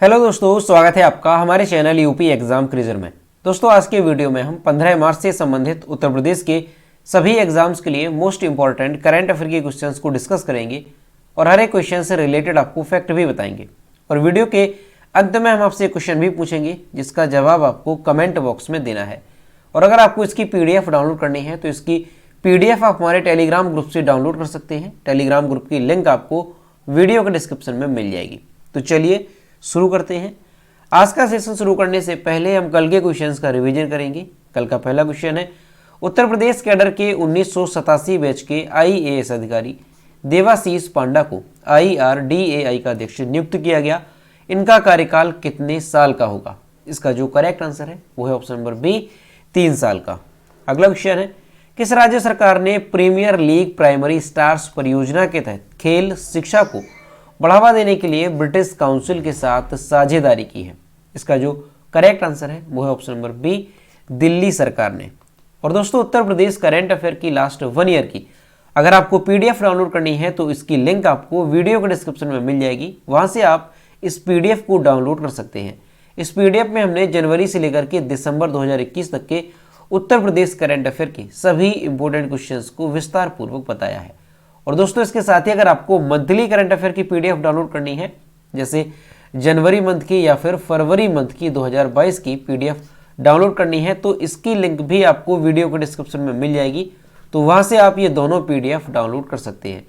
Hello दोस्तों, स्वागत है आपका हमारे चैनल यूपी एग्जाम क्विज़र में। दोस्तों, आज के वीडियो में हम 15 मार्च से संबंधित उत्तर प्रदेश के सभी एग्जाम्स के लिए मोस्ट इंपॉर्टेंट करंट अफेयर के क्वेश्चंस को डिस्कस करेंगे और हर एक क्वेश्चन से रिलेटेड आपको फैक्ट भी बताएंगे। और वीडियो के अंत में हम आपसे क्वेश्चन भी पूछेंगे जिसका जवाब आपको कमेंट बॉक्स में देना है। और अगर आपको इसकी PDF डाउनलोड करनी है तो इसकी PDF आप हमारे टेलीग्राम ग्रुप से डाउनलोड कर सकते हैं। टेलीग्राम ग्रुप की लिंक आपको वीडियो के डिस्क्रिप्शन में मिल जाएगी। तो चलिए शुरू करते हैं। आज का सेशन शुरू करने से पहले हम कल के क्वेश्चंस का रिवीजन करेंगे। कल का पहला क्वेश्चन है, उत्तर प्रदेश कैडर के 1987 बैच के IAS अधिकारी देवाशीष पांडा को IRDAI का अध्यक्ष नियुक्त किया गया। इनका कार्यकाल कितने साल का होगा? इसका जो करेक्ट आंसर है वो है ऑप्शन नंबर बी, 3 साल का। अगला क्वेश्चन है, किस राज्य सरकार ने प्रीमियर लीग प्राइमरी स्टार्स परियोजना के तहत खेल शिक्षा को बढ़ावा देने के लिए ब्रिटिश काउंसिल के साथ साझेदारी की है? इसका जो करेक्ट आंसर है वो है ऑप्शन नंबर बी, दिल्ली सरकार ने। और दोस्तों, उत्तर प्रदेश करंट अफेयर की लास्ट 1 ईयर की अगर आपको PDF डाउनलोड करनी है तो इसकी लिंक आपको वीडियो के डिस्क्रिप्शन में मिल जाएगी। वहां से आप इस PDF को डाउनलोड कर सकते हैं। इस PDF में हमने जनवरी से लेकर के दिसंबर 2021 तक के उत्तर प्रदेश करंट अफेयर के सभी इंपॉर्टेंट क्वेश्चंस को विस्तार पूर्वक बताया है। और दोस्तों, इसके साथ ही अगर आपको मंथली करंट अफेयर की PDF डाउनलोड करनी है, जैसे जनवरी मंथ की या फिर फरवरी मंथ की 2022 की PDF डाउनलोड करनी है, तो इसकी लिंक भी आपको वीडियो के डिस्क्रिप्शन में मिल जाएगी। तो वहां से आप ये दोनों PDF डाउनलोड कर सकते हैं।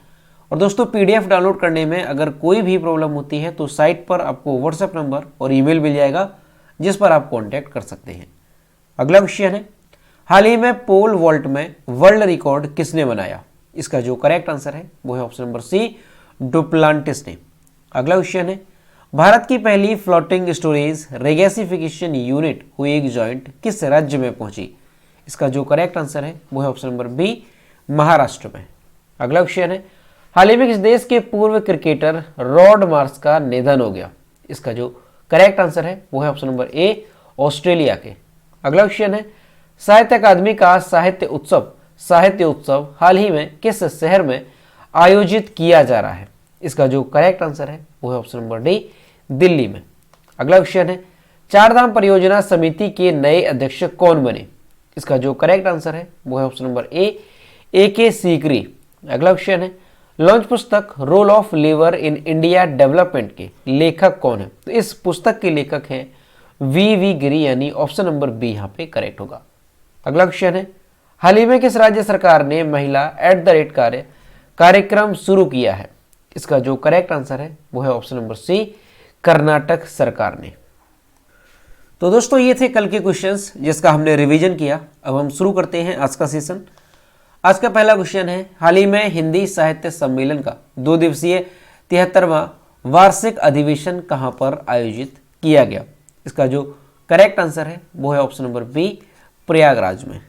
और दोस्तों, PDF डाउनलोड करने में अगर कोई भी प्रॉब्लम होती है तो साइट पर आपको WhatsApp नंबर और ईमेल मिल जाएगा जिस पर आप कॉन्टैक्ट कर सकते हैं। अगला क्वेश्चन है, हाल ही में पोल वॉल्ट में वर्ल्ड रिकॉर्ड किसने बनाया? इसका जो करेक्ट आंसर है वो है ऑप्शन नंबर सी, डुप्लांटिस ने। अगला क्वेश्चन है, भारत की पहली फ्लोटिंग स्टोरेज रेगैसिफिकेशन यूनिट हुई जॉइंट किस राज्य में पहुंची? इसका जो करेक्ट आंसर है वो है ऑप्शन नंबर बी, महाराष्ट्र में। अगला क्वेश्चन है, हाल ही में किस देश के पूर्व क्रिकेटर रॉड मार्श का निधन हो गया? इसका जो करेक्ट आंसर है वो है ऑप्शन नंबर ए, ऑस्ट्रेलिया के। अगला क्वेश्चन है, साहित्य अकादमी का साहित्य उत्सव हाल ही में किस शहर में आयोजित किया जा रहा है? इसका जो करेक्ट आंसर है वो है ऑप्शन नंबर डी, दिल्ली में। अगला क्वेश्चन है, चारधाम परियोजना समिति के नए अध्यक्ष कौन बने? इसका जो करेक्ट आंसर है वो है option number A, AK Sikri. अगला क्वेश्चन है, लॉन्च पुस्तक role of labour in India development के लेखक कौन है? तो इस पुस्तक के लेखक हैं VV गिरी, यानी ऑप्शन नंबर बी यहाँ पे करेक्ट होगा। अगला क्वेश्चन है, हाल ही में किस राज्य सरकार ने महिला @ कार्यक्रम शुरू किया है? इसका जो करेक्ट आंसर है वो है ऑप्शन नंबर सी, कर्नाटक सरकार ने। तो दोस्तों, ये थे कल के क्वेश्चंस जिसका हमने रिवीजन किया। अब हम शुरू करते हैं आज का सेशन। आज का पहला क्वेश्चन है, हाल ही में हिंदी साहित्य सम्मेलन का 2 दिवसीय 73वां वार्षिक अधिवेशन कहां पर आयोजित किया गया? इसका जो करेक्ट आंसर है वो है ऑप्शन नंबर बी, प्रयागराज में।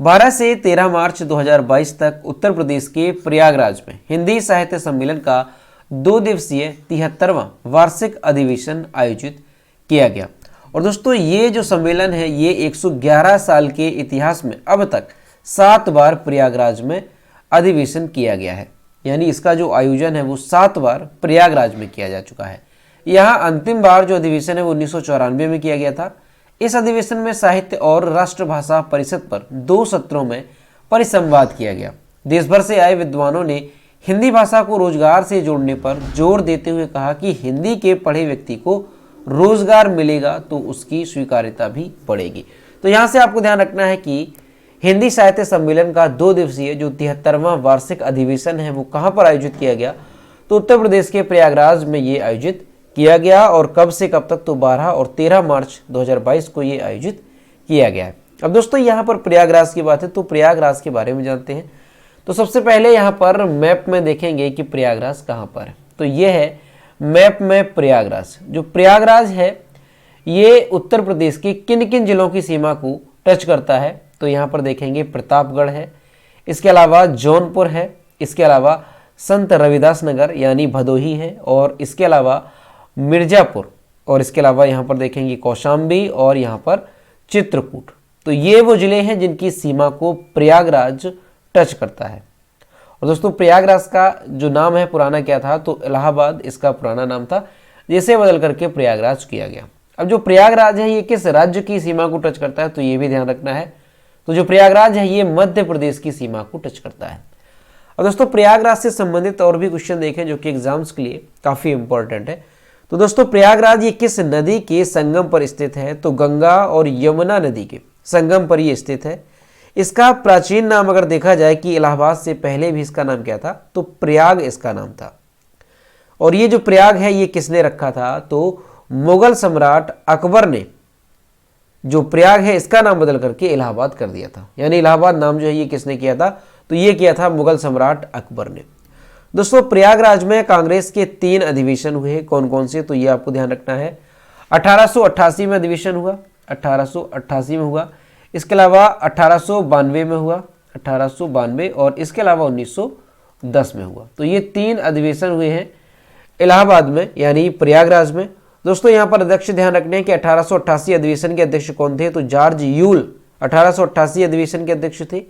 12 से 13 मार्च 2022 तक उत्तर प्रदेश के प्रयागराज में हिंदी साहित्य सम्मेलन का 2 दिवसीय 73वां वार्षिक अधिवेशन आयोजित किया गया। और दोस्तों, ये जो सम्मेलन है ये 111 साल के इतिहास में अब तक 7 बार प्रयागराज में अधिवेशन किया गया है। यानी इसका जो आयोजन है वो 7 बार प्रयागराज में किया जा चुका है। यहाँ अंतिम बार जो अधिवेशन है वो 1994 में किया गया था। इस अधिवेशन में साहित्य और राष्ट्रभाषा परिषद पर 2 सत्रों में परिसंवाद किया गया। देश भर से आए विद्वानों ने हिंदी भाषा को रोजगार से जोड़ने पर जोर देते हुए कहा कि हिंदी के पढ़े व्यक्ति को रोजगार मिलेगा तो उसकी स्वीकार्यता भी बढ़ेगी। तो यहाँ से आपको ध्यान रखना है कि हिंदी साहित्य सम्मेलन का 2 दिवसीय जो 73वां वार्षिक अधिवेशन है वो कहाँ पर आयोजित किया गया? तो उत्तर प्रदेश के प्रयागराज में ये आयोजित किया गया। और कब से कब तक? तो 12 और 13 मार्च 2022 को ये आयोजित किया गया है। अब दोस्तों, यहाँ पर प्रयागराज की बात है तो प्रयागराज के बारे में जानते हैं। तो सबसे पहले यहाँ पर मैप में देखेंगे कि प्रयागराज कहाँ पर है। तो ये है मैप में प्रयागराज। जो प्रयागराज है ये उत्तर प्रदेश के किन किन जिलों की सीमा को टच करता है? तो यहाँ पर देखेंगे प्रतापगढ़ है, इसके अलावा जौनपुर है, इसके अलावा संत रविदास नगर यानी भदोही है, और इसके अलावा मिर्जापुर, और इसके अलावा यहाँ पर देखेंगे कौशाम्बी और यहाँ पर चित्रकूट। तो ये वो जिले हैं जिनकी सीमा को प्रयागराज टच करता है। और दोस्तों, प्रयागराज का जो नाम है पुराना क्या था? तो इलाहाबाद इसका पुराना नाम था, जिसे बदल करके प्रयागराज किया गया। अब जो प्रयागराज है ये किस राज्य की सीमा को टच करता है, तो ये भी ध्यान रखना है। तो जो प्रयागराज है ये मध्य प्रदेश की सीमा को टच करता है। और दोस्तों प्रयागराज से संबंधित और भी क्वेश्चन देखें जो कि एग्जाम्स के लिए काफी इंपॉर्टेंट है। तो दोस्तों प्रयागराज ये किस नदी के संगम पर स्थित है, तो गंगा और यमुना नदी के संगम पर ये स्थित है। इसका प्राचीन नाम अगर देखा जाए कि इलाहाबाद से पहले भी इसका नाम क्या था, तो प्रयाग इसका नाम था। और ये जो प्रयाग है ये किसने रखा था, तो मुगल सम्राट अकबर ने जो प्रयाग है इसका नाम बदल करके इलाहाबाद कर दिया था। यानी इलाहाबाद नाम जो है ये किसने किया था, तो ये किया था मुगल सम्राट अकबर ने। दोस्तों प्रयागराज में कांग्रेस के 3 अधिवेशन हुए, कौन कौन से, तो ये आपको ध्यान रखना है। 1888 में अधिवेशन हुआ, 1888 में हुआ। इसके अलावा 1892 में हुआ, 1892, और इसके अलावा 1910 में हुआ। तो ये 3 अधिवेशन हुए हैं इलाहाबाद में यानी प्रयागराज में। दोस्तों यहाँ पर अध्यक्ष ध्यान रखने हैं कि 1888 अधिवेशन के अध्यक्ष कौन थे, तो जॉर्ज यूल 1888 अधिवेशन के अध्यक्ष थे।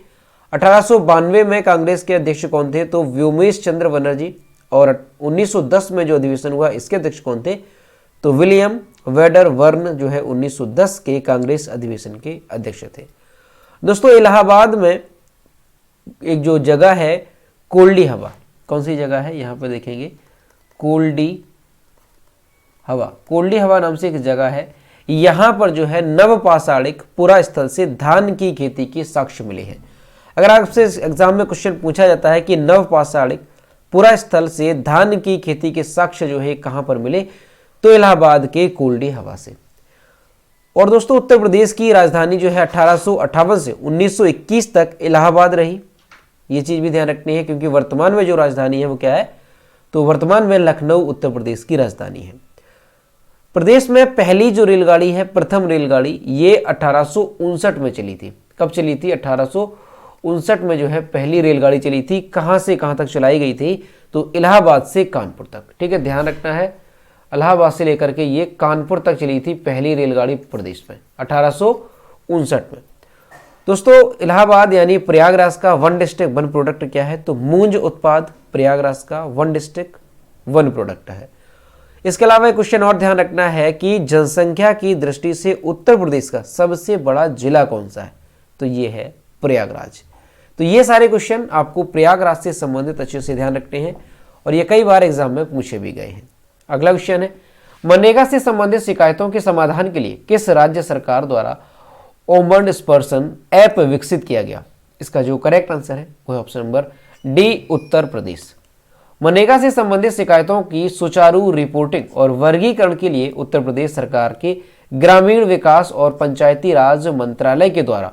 1892 में कांग्रेस के अध्यक्ष कौन थे, तो व्योमेश चंद्र बनर्जी। और 1910 में जो अधिवेशन हुआ इसके अध्यक्ष कौन थे, तो विलियम वेडर वर्न जो है 1910 के कांग्रेस अधिवेशन के अध्यक्ष थे। दोस्तों इलाहाबाद में एक जो जगह है कोल्डी हवा, कौन सी जगह है, यहाँ पर देखेंगे कोल्डी हवा नाम से एक जगह है। यहाँ पर जो है नवपाषाणिक पुरा स्थल से धान की खेती के साक्ष्य मिले हैं। अगर आपसे एग्जाम में क्वेश्चन पूछा जाता है कि नवपाषाणिक पुरा स्थल से धान की खेती के साक्ष्य जो है कहां पर मिले, तो इलाहाबाद के कोल्डी हवा से। और दोस्तों उत्तर प्रदेश की राजधानी जो है 1858 से 1921 तक इलाहाबाद रही। ये चीज भी ध्यान रखनी है क्योंकि वर्तमान में जो राजधानी है वो क्या है, तो वर्तमान में लखनऊ उत्तर प्रदेश की राजधानी है। प्रदेश में पहली जो रेलगाड़ी है, प्रथम रेलगाड़ी, ये 1859 में चली थी। कब चली थी, 1859 में जो है पहली रेलगाड़ी चली थी। कहां से कहां तक चलाई गई थी, तो इलाहाबाद से कानपुर तक। ठीक है, ध्यान रखना है, इलाहाबाद से लेकर के ये कानपुर तक चली थी पहली रेलगाड़ी प्रदेश में 1859 में। दोस्तों इलाहाबाद यानी प्रयागराज का वन डिस्ट्रिक्ट वन प्रोडक्ट क्या है, तो मूंज उत्पाद प्रयागराज का वन डिस्ट्रिक्ट वन प्रोडक्ट है। इसके अलावा एक क्वेश्चन और ध्यान रखना है कि जनसंख्या की दृष्टि से उत्तर प्रदेश का सबसे बड़ा जिला कौन सा है, तो ये है प्रयागराज। तो ये सारे क्वेश्चन आपको प्रयागराज से संबंधित अच्छे से ध्यान रखने हैं और ये कई बार एग्जाम में पूछे भी गए हैं। अगला क्वेश्चन है, मनरेगा से संबंधित शिकायतों के समाधान के लिए किस राज्य सरकार द्वारा ओम्बड्सपर्सन ऐप विकसित किया गया। इसका जो करेक्ट आंसर है वो है option number D, Uttar Pradesh. MNREGA से संबंधित शिकायतों की सुचारू रिपोर्टिंग और वर्गीकरण के लिए उत्तर प्रदेश सरकार के ग्रामीण विकास और पंचायती राज मंत्रालय के द्वारा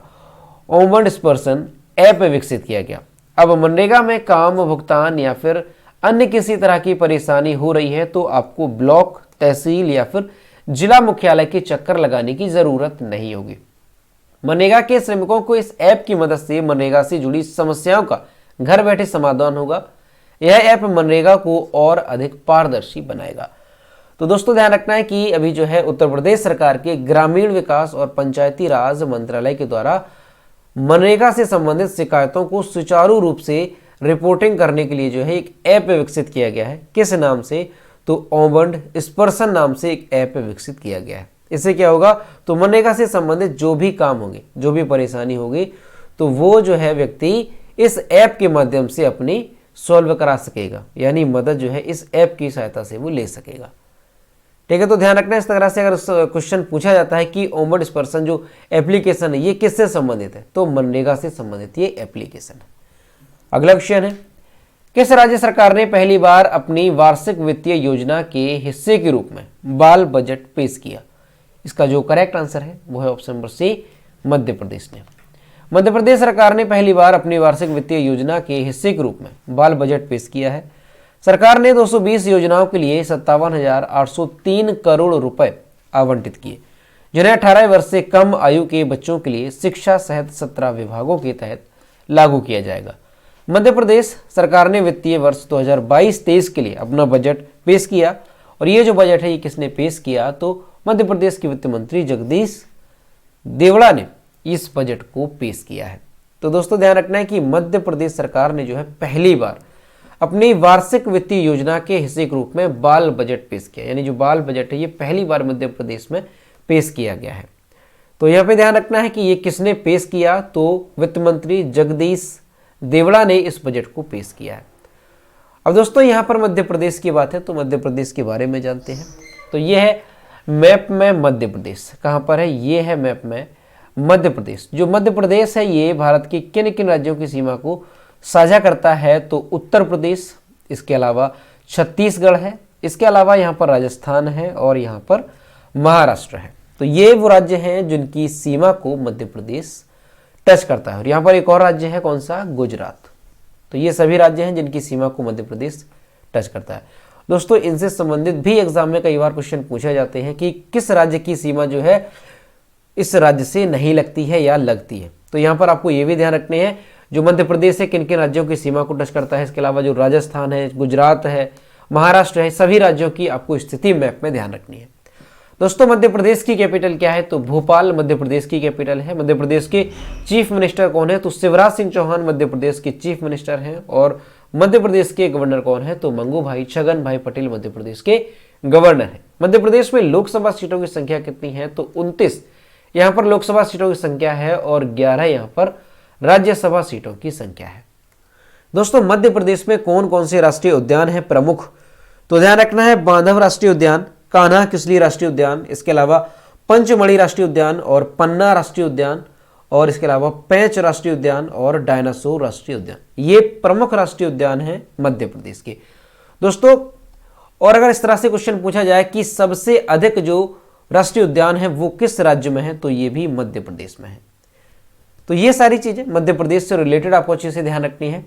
ओम्बड्सपर्सन ऐप विकसित किया गया। अब मनरेगा में काम, भुगतान या फिर अन्य किसी तरह की परेशानी हो रही है तो आपको ब्लॉक, तहसील या फिर जिला मुख्यालय के चक्कर लगाने की जरूरत नहीं होगी। मनरेगा के श्रमिकों को इस ऐप की मदद से मनरेगा से जुड़ी समस्याओं का घर बैठे समाधान होगा। यह ऐप मनरेगा को और अधिक पारदर्शी बनाएगा। तो दोस्तों ध्यान रखना है कि अभी जो है उत्तर प्रदेश सरकार के ग्रामीण विकास और पंचायती राज मंत्रालय के द्वारा मनरेगा से संबंधित शिकायतों को सुचारू रूप से रिपोर्टिंग करने के लिए जो है एक ऐप विकसित किया गया है। किस नाम से, तो ओम्बड्सपर्सन नाम से एक ऐप विकसित किया गया है। इससे क्या होगा, तो मनरेगा से संबंधित जो भी काम होंगे, जो भी परेशानी होगी, तो वो जो है व्यक्ति इस ऐप के माध्यम से अपनी सॉल्व करा सकेगा, यानी मदद जो है इस ऐप की सहायता से वो ले सकेगा। ठीक है, तो ध्यान रखना इस तरह से अगर क्वेश्चन पूछा जाता है कि ओम्बड्सपर्सन जो एप्लीकेशन है ये किससे संबंधित है, तो मनरेगा से संबंधित ये एप्लीकेशन है। अगला क्वेश्चन है, किस राज्य सरकार ने पहली बार अपनी वार्षिक वित्तीय योजना के हिस्से के रूप में बाल बजट पेश किया। इसका जो करेक्ट आंसर है वो है ऑप्शन नंबर सी, मध्य प्रदेश ने। मध्य प्रदेश सरकार ने पहली बार अपनी वार्षिक वित्तीय योजना के हिस्से के रूप में बाल बजट पेश किया है। सरकार ने 220 योजनाओं के लिए 57,803 करोड़ रुपए आवंटित किए, जिन्हें 18 वर्ष से कम आयु के बच्चों के लिए शिक्षा सहित 17 विभागों के तहत लागू किया जाएगा। मध्य प्रदेश सरकार ने वित्तीय वर्ष 2022-23 के लिए अपना बजट पेश किया और ये जो बजट है ये किसने पेश किया, तो मध्य प्रदेश के वित्त मंत्री जगदीश देवड़ा ने इस बजट को पेश किया है। तो दोस्तों ध्यान रखना है कि मध्य प्रदेश सरकार ने जो है पहली बार अपनी वार्षिक वित्तीय योजना के हिस्से के रूप में बाल बजट पेश किया। यानी जो बाल बजट है ये पहली बार मध्य प्रदेश में पेश किया गया है। तो यहाँ पे ध्यान रखना है कि ये किसने पेश किया, तो वित्त मंत्री जगदीश देवड़ा ने इस बजट को पेश किया है। अब दोस्तों यहाँ पर मध्य प्रदेश की बात है तो मध्य प्रदेश के बारे में जानते हैं। तो ये है मैप में मध्य प्रदेश, कहाँ पर है, ये है मैप में मध्य प्रदेश। जो मध्य प्रदेश है ये भारत के किन किन राज्यों की सीमा को साझा करता है, तो उत्तर प्रदेश, इसके अलावा छत्तीसगढ़ है, इसके अलावा यहाँ पर राजस्थान है और यहाँ पर महाराष्ट्र है। तो ये वो राज्य हैं जिनकी सीमा को मध्य प्रदेश टच करता है। और यहाँ पर एक और राज्य है, कौन सा, गुजरात। तो ये सभी राज्य हैं जिनकी सीमा को मध्य प्रदेश टच करता है। दोस्तों इनसे संबंधित भी एग्जाम में कई बार क्वेश्चन पूछे जाते हैं कि किस राज्य की सीमा जो है इस राज्य से नहीं लगती है या लगती है। तो यहाँ पर आपको ये भी ध्यान रखने हैं जो मध्य प्रदेश है किन किन राज्यों की सीमा को टच करता है। इसके अलावा जो राजस्थान है, गुजरात है, महाराष्ट्र है, सभी राज्यों की आपको स्थिति मैप में ध्यान रखनी है। दोस्तों मध्य प्रदेश की कैपिटल क्या है, तो भोपाल मध्य प्रदेश की कैपिटल है। मध्य प्रदेश के चीफ मिनिस्टर कौन है, तो शिवराज सिंह चौहान मध्य प्रदेश के चीफ मिनिस्टर हैं। और मध्य प्रदेश के गवर्नर कौन है, तो मंगू भाई छगन भाई पटेल मध्य प्रदेश के गवर्नर हैं। मध्य प्रदेश में लोकसभा सीटों की संख्या कितनी है, तो 29 यहाँ पर लोकसभा सीटों की संख्या है और 11 यहाँ पर राज्यसभा सीटों की संख्या है। दोस्तों मध्य प्रदेश में कौन कौन से राष्ट्रीय उद्यान है प्रमुख, तो ध्यान रखना है बांधव राष्ट्रीय उद्यान, कान्हा किसली राष्ट्रीय उद्यान, इसके अलावा पंचमढ़ी राष्ट्रीय उद्यान और पन्ना राष्ट्रीय उद्यान और इसके अलावा पेंच राष्ट्रीय उद्यान और डायनासोर राष्ट्रीय उद्यान, ये प्रमुख राष्ट्रीय उद्यान हैं मध्य प्रदेश के। दोस्तों और अगर इस तरह से क्वेश्चन पूछा जाए कि सबसे अधिक जो राष्ट्रीय उद्यान है वो किस राज्य में है, तो ये भी मध्य प्रदेश में है। तो ये सारी चीजें मध्य प्रदेश से रिलेटेड आपको अच्छे से ध्यान रखनी है।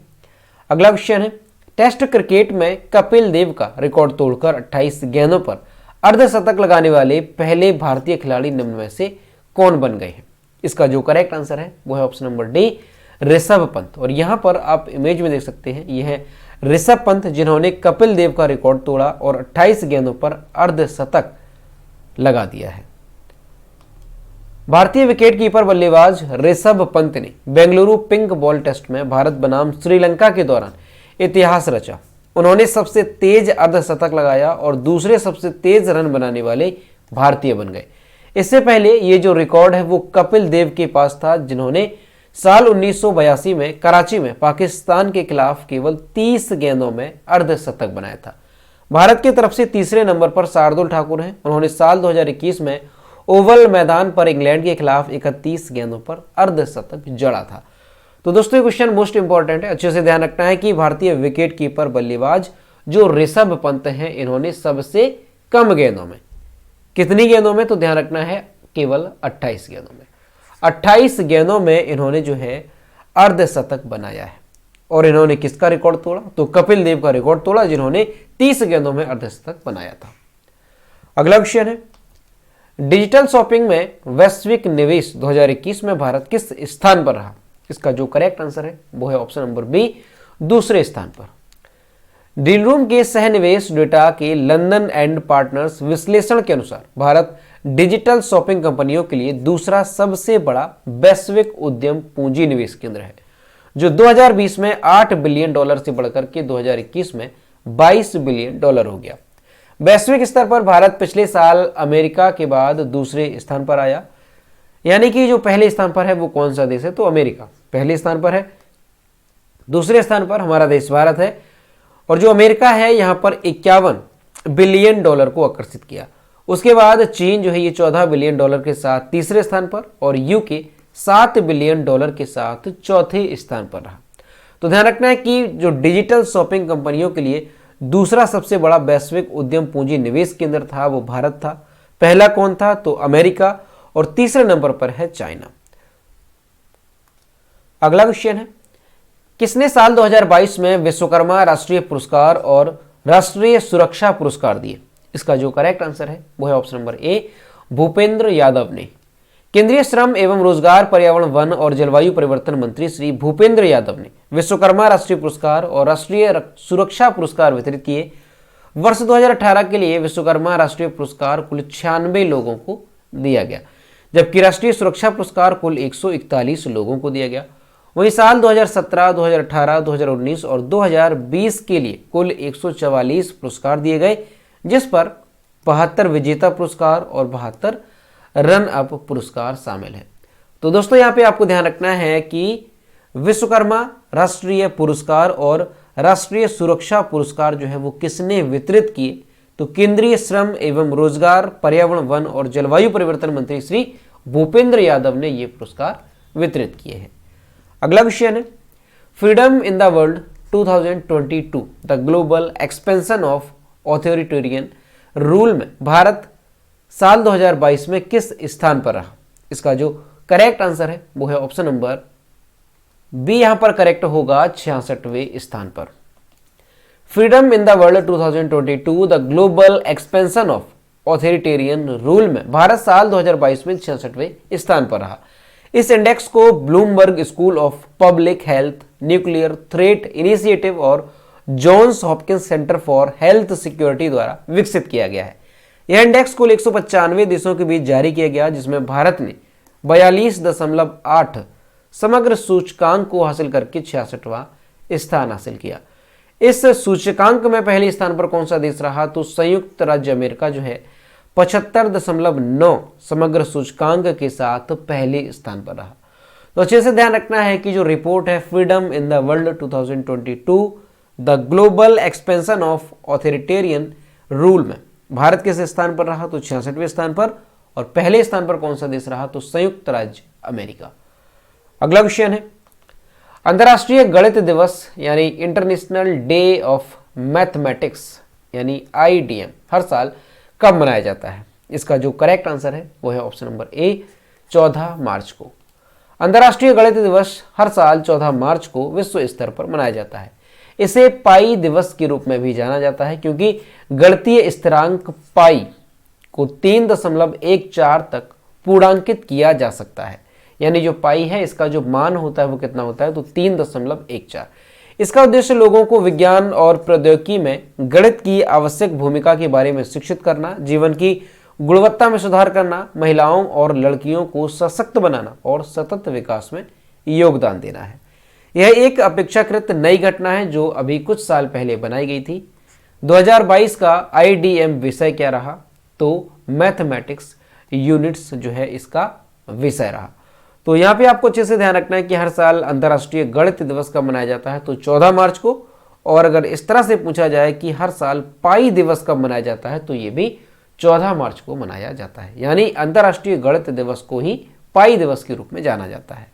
अगला क्वेश्चन है, टेस्ट क्रिकेट में कपिल देव का रिकॉर्ड तोड़कर 28 गेंदों पर अर्धशतक लगाने वाले पहले भारतीय खिलाड़ी निम्न में से कौन बन गए हैं। इसका जो करेक्ट आंसर है वो है option number D, Rishabh Pant. और यहां पर आप इमेज में देख सकते हैं ये है ऋषभ पंत जिन्होंने कपिल देव का रिकॉर्ड तोड़ा और 28 गेंदों पर अर्धशतक लगा दिया है। भारतीय विकेटकीपर बल्लेबाज ऋषभ पंत ने बेंगलुरु पिंक बॉल टेस्ट में भारत बनाम श्रीलंका के दौरान इतिहास रचा। उन्होंने सबसे तेज अर्धशतक लगाया और दूसरे सबसे तेज रन बनाने वाले भारतीय बन गए। इससे पहले ये जो रिकॉर्ड है वो कपिल देव के पास था जिन्होंने साल 1982 में कराची में पाकिस्तान के खिलाफ केवल 30 गेंदों में अर्धशतक बनाया था। भारत की तरफ से तीसरे नंबर पर शार्दुल ठाकुर हैं। उन्होंने साल 2021 में ओवल मैदान पर इंग्लैंड के खिलाफ 31 गेंदों पर अर्धशतक जड़ा था। तो दोस्तों ये क्वेश्चन मोस्ट इंपॉर्टेंट है, अच्छे से ध्यान रखना है कि भारतीय विकेट कीपर बल्लेबाज जो ऋषभ पंत हैं इन्होंने सबसे कम गेंदों में, कितनी गेंदों में, तो ध्यान रखना है केवल 28 गेंदों में, 28 गेंदों में इन्होंने जो है अर्धशतक बनाया है। और इन्होंने किसका रिकॉर्ड तोड़ा, तो कपिल देव का रिकॉर्ड तोड़ा जिन्होंने 30 गेंदों में अर्धशतक बनाया था। अगला क्वेश्चन है, डिजिटल शॉपिंग में वैश्विक निवेश 2021 में भारत किस स्थान पर रहा। इसका जो करेक्ट आंसर है वो है ऑप्शन नंबर बी, दूसरे स्थान पर। डील रूम के सह निवेश डेटा के लंदन एंड पार्टनर्स विश्लेषण के अनुसार भारत डिजिटल शॉपिंग कंपनियों के लिए दूसरा सबसे बड़ा वैश्विक उद्यम पूंजी निवेश केंद्र है, जो 2020 में $8 बिलियन से बढ़कर के 2021 में $22 बिलियन हो गया। वैश्विक स्तर पर भारत पिछले साल अमेरिका के बाद दूसरे स्थान पर आया। यानी कि जो पहले स्थान पर है वो कौन सा देश है, तो अमेरिका पहले स्थान पर है, दूसरे स्थान पर हमारा देश भारत है। और जो अमेरिका है यहाँ पर $51 बिलियन को आकर्षित किया। उसके बाद चीन जो है ये $14 बिलियन के साथ तीसरे स्थान पर और यूके $7 बिलियन के साथ चौथे स्थान पर रहा। तो ध्यान रखना है कि जो डिजिटल शॉपिंग कंपनियों के लिए दूसरा सबसे बड़ा वैश्विक उद्यम पूंजी निवेश केंद्र था वो भारत था। पहला कौन था, तो अमेरिका, और तीसरे नंबर पर है चाइना। अगला क्वेश्चन है, किसने साल 2022 में विश्वकर्मा राष्ट्रीय पुरस्कार और राष्ट्रीय सुरक्षा पुरस्कार दिए। इसका जो करेक्ट आंसर है वो है ऑप्शन नंबर ए, भूपेंद्र यादव ने। केंद्रीय श्रम एवं रोजगार, पर्यावरण, वन और जलवायु परिवर्तन मंत्री श्री भूपेंद्र यादव ने विश्वकर्मा राष्ट्रीय पुरस्कार और राष्ट्रीय सुरक्षा पुरस्कार वितरित किए। वर्ष 2018 के लिए विश्वकर्मा राष्ट्रीय पुरस्कार कुल 96 लोगों को दिया गया, जबकि राष्ट्रीय सुरक्षा पुरस्कार कुल 141 लोगों को दिया गया। वहीं साल 2017, 2018, 2019 और 2020 के लिए कुल 144 पुरस्कार दिए गए, जिस पर 72 विजेता पुरस्कार और 72 रन अप पुरस्कार शामिल हैं। तो दोस्तों यहाँ पे आपको ध्यान रखना है कि विश्वकर्मा राष्ट्रीय पुरस्कार और राष्ट्रीय सुरक्षा पुरस्कार जो है वो किसने वितरित किए, तो केंद्रीय श्रम एवं रोजगार, पर्यावरण, वन और जलवायु परिवर्तन मंत्री श्री भूपेंद्र यादव ने ये पुरस्कार वितरित किए हैं। अगला क्वेश्चन है, freedom in the world 2022 the global expansion of authoritarian rule में भारत साल 2022 में किस स्थान पर रहा? इसका जो करेक्ट आंसर है वो है ऑप्शन नंबर बी, यहां पर करेक्ट होगा 66वें स्थान पर। Freedom in the world 2022 the global expansion of authoritarian rule में भारत साल 2022 में 66वें स्थान पर रहा। इस इंडेक्स को Bloomberg school of public health, nuclear threat initiative और Johns Hopkins centre for health security द्वारा विकसित किया गया है। यह इंडेक्स कुल 195 देशों के बीच जारी किया गया, जिसमें भारत ने 42.8 समग्र सूचकांक को हासिल करके 66वां स्थान हासिल किया। इस सूचकांक में पहले स्थान पर कौन सा देश रहा? तो संयुक्त राज्य अमेरिका जो है 75.9 समग्र सूचकांक के साथ पहले स्थान पर रहा। तो अच्छे से ध्यान रखना है कि जो रिपोर्ट है freedom in the world 2022 the global expansion of authoritarian rule में भारत किस स्थान पर रहा? तो 66वें स्थान पर। और पहले स्थान पर कौन सा देश रहा? तो संयुक्त राज्य अमेरिका। अगला क्वेश्चन है, अंतर्राष्ट्रीय गणित दिवस यानी इंटरनेशनल डे ऑफ मैथमेटिक्स यानी IDM हर साल कब मनाया जाता है? इसका जो करेक्ट आंसर है वो है ऑप्शन नंबर ए, 14 मार्च को। अंतर्राष्ट्रीय गणित दिवस हर साल 14 मार्च को विश्व स्तर पर मनाया जाता है। इसे पाई दिवस के रूप में भी जाना जाता है, क्योंकि गणितीय स्थिरांक पाई को 3.14 तक पूर्णांकित किया जा सकता है। यानी जो पाई है इसका जो मान होता है वो कितना होता है? तो 3.14। इसका उद्देश्य लोगों को विज्ञान और प्रौद्योगिकी में गणित की आवश्यक भूमिका के बारे में शिक्षित करना, जीवन की गुणवत्ता में सुधार करना, महिलाओं और लड़कियों को सशक्त बनाना और सतत विकास में योगदान देना है। यह एक अपेक्षाकृत नई घटना है जो अभी कुछ साल पहले बनाई गई थी। 2022 का IDM विषय क्या रहा? तो मैथमेटिक्स यूनिट्स जो है इसका विषय रहा। तो यहाँ पे आपको अच्छे से ध्यान रखना है कि हर साल अंतर्राष्ट्रीय गणित दिवस कब मनाया जाता है? तो 14 मार्च को। और अगर इस तरह से पूछा जाए कि हर साल पाई दिवस कब मनाया जाता है, तो ये भी 14 मार्च को मनाया जाता है। यानी अंतर्राष्ट्रीय गणित दिवस को ही पाई दिवस के रूप में जाना जाता है।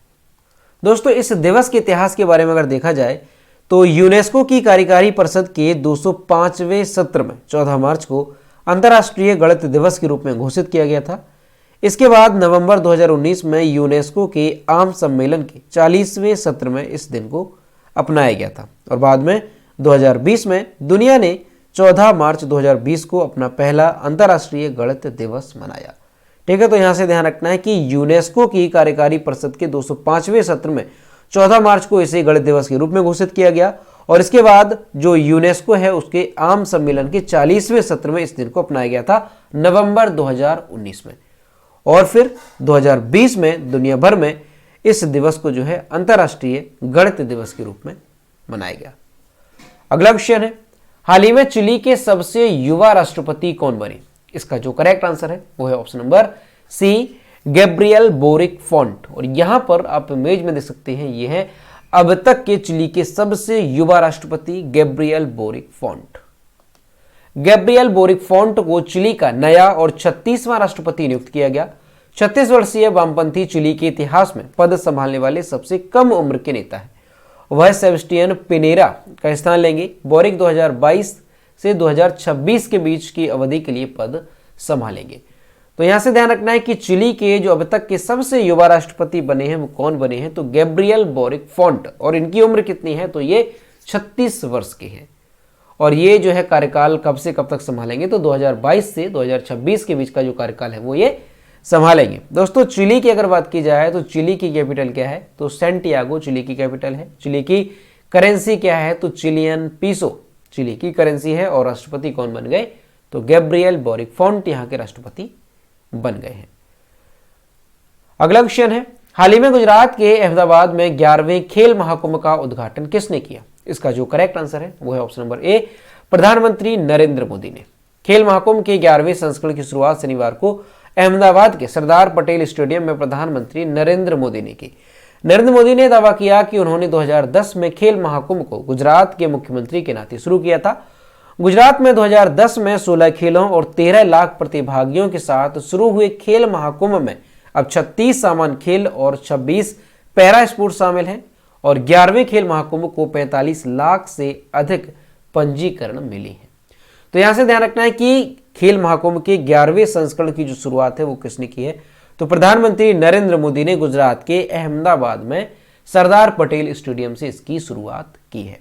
दोस्तों, इस दिवस के इतिहास के बारे में अगर देखा जाए तो यूनेस्को की कार्यकारी परिषद के 205वें सत्र में 14 मार्च को अंतर्राष्ट्रीय गणित दिवस के रूप में घोषित किया गया था। इसके बाद नवंबर 2019 में यूनेस्को के आम सम्मेलन के 40वें सत्र में इस दिन को अपनाया गया था। और बाद में 2020 में दुनिया ने 14 मार्च 2020 को अपना पहला अंतर्राष्ट्रीय गणित दिवस मनाया। ठीक है, तो यहाँ से ध्यान रखना है कि यूनेस्को की कार्यकारी परिषद के 205वें सत्र में 14 मार्च को इसे गणित दिवस के रूप में घोषित किया गया। और इसके बाद जो यूनेस्को है उसके आम सम्मेलन के 40वें सत्र में इस दिन को अपनाया गया था नवंबर 2019 में। और फिर 2020 में दुनिया भर में इस दिवस को जो है अंतर्राष्ट्रीय गणित दिवस के रूप में मनाया गया। अगला क्वेश्चन है, हाल ही में चिली के सबसे युवा राष्ट्रपति कौन बने? इसका जो करेक्ट आंसर है वो है option number C, Gabriel Boric Font. और यहां पर आप इमेज में देख सकते हैं, ये है अब तक के चिली के सबसे युवा राष्ट्रपति Gabriel Boric font. Gabriel Boric font को चिली का नया और 36वां राष्ट्रपति नियुक्त किया गया। 36 वर्षीय वामपंथी चिली के इतिहास में पद संभालने वाले सबसे कम उम्र के नेता है। वह सेबेस्टियन पिनेरा का स्थान लेंगे। बोरिक 2022 से 2026 के बीच की अवधि के लिए पद संभालेंगे। तो यहां से ध्यान रखना है कि चिली के जो अब तक के सबसे युवा राष्ट्रपति बने हैं वो कौन बने हैं? तो गैब्रियल बोरिक फॉन्ट। और इनकी उम्र कितनी है? तो ये 36 वर्ष के हैं। और ये जो है कार्यकाल कब से कब तक संभालेंगे? तो 2022 से 2026 के बीच का जो कार्यकाल है वो ये संभालेंगे। दोस्तों, चिली की अगर बात की जाए तो चिली की कैपिटल क्या है? तो सैंटियागो चिली की कैपिटल है। चिली की करेंसी क्या है? तो चिलियन पीसो चिली की करेंसी है। और राष्ट्रपति कौन बन गए? तो गैब्रियल बोरिक फॉन्ट यहाँ के राष्ट्रपति बन गए हैं। अगला क्वेश्चन है, हाल ही में गुजरात के अहमदाबाद में 11वें खेल महाकुंभ का उद्घाटन किसने किया? इसका जो करेक्ट आंसर है वो है ऑप्शन नंबर ए, प्रधानमंत्री नरेंद्र मोदी ने। खेल महाकुंभ के 11वें संस्करण की शुरुआत शनिवार को अहमदाबाद के सरदार पटेल स्टेडियम में प्रधानमंत्री नरेंद्र मोदी ने की। नरेंद्र मोदी ने दावा किया कि उन्होंने 2010 में खेल महाकुंभ को गुजरात के मुख्यमंत्री के नाते शुरू किया था। गुजरात में 2010 में 16 खेलों और 13 लाख प्रतिभागियों के साथ शुरू हुए खेल महाकुंभ में अब 36 सामान्य खेल और 26 पैरा स्पोर्ट शामिल हैं और 11वें खेल महाकुंभ को 45 लाख से अधिक पंजीकरण मिली है। तो यहां से ध्यान रखना है कि खेल महाकुंभ के 11वें संस्करण की जो शुरुआत है वो किसने की है? तो प्रधानमंत्री नरेंद्र मोदी ने गुजरात के अहमदाबाद में सरदार पटेल स्टेडियम से इसकी शुरुआत की है।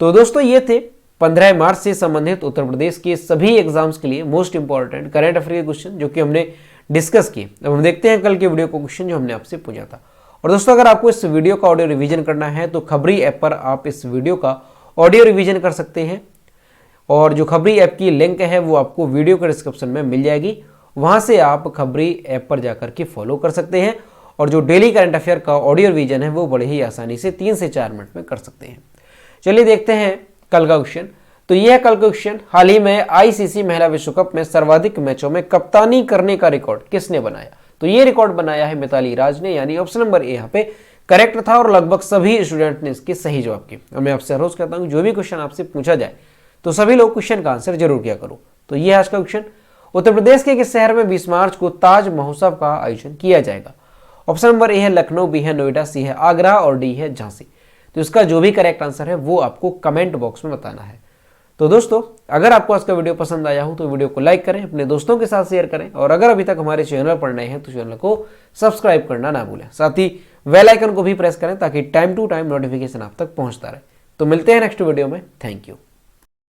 तो दोस्तों ये थे 15 मार्च से संबंधित उत्तर प्रदेश के सभी एग्जाम्स के लिए मोस्ट इंपॉर्टेंट करंट अफेयर के क्वेश्चन जो कि हमने डिस्कस किए। अब हम देखते हैं कल के वीडियो को क्वेश्चन जो हमने आपसे पूछा था। और दोस्तों अगर आपको इस वीडियो का ऑडियो रिवीजन करना है तो खबरी ऐप पर आप इस वीडियो का ऑडियो रिवीजन कर सकते हैं और जो खबरी ऐप की लिंक है वो आपको वीडियो के डिस्क्रिप्शन में मिल जाएगी। वहां से आप खबरी ऐप पर जाकर के फॉलो कर सकते हैं और जो डेली करंट अफेयर का ऑडियो रिवीजन है वो बड़े ही आसानी से 3 से 4 मिनट में कर सकते हैं। चलिए देखते हैं कल का क्वेश्चन। तो यह कल का क्वेश्चन, हाल ही में आईसीसी महिला विश्व कप में सर्वाधिक मैचों में कप्तानी करने का रिकॉर्ड किसने बनाया? तो ये रिकॉर्ड बनाया है मिताली राज ने, यानी ऑप्शन नंबर ए यहाँ पे करेक्ट था और लगभग सभी स्टूडेंट ने इसके सही जवाब किए। मैं आपसे रोज कहता हूँ जो भी क्वेश्चन आपसे पूछा जाए तो सभी लोग क्वेश्चन का आंसर जरूर किया करो। तो ये आज का क्वेश्चन, उत्तर प्रदेश के किस शहर में 20 मार्च को ताज महोत्सव का आयोजन किया जाएगा? ऑप्शन नंबर ए है लखनऊ, बी है नोएडा, सी है आगरा और डी है झांसी। तो इसका जो भी करेक्ट आंसर है वो आपको कमेंट बॉक्स में बताना है। तो दोस्तों अगर आपको आज का वीडियो पसंद आया हो तो वीडियो को लाइक करें, अपने दोस्तों के साथ शेयर करें और अगर अभी तक हमारे चैनल पर नए हैं तो चैनल को सब्सक्राइब करना ना भूलें। साथ ही बेल आइकन को भी प्रेस करें ताकि टाइम टू टाइम नोटिफिकेशन आप तक पहुंचता रहे। तो मिलते हैं नेक्स्ट वीडियो में। Thank you.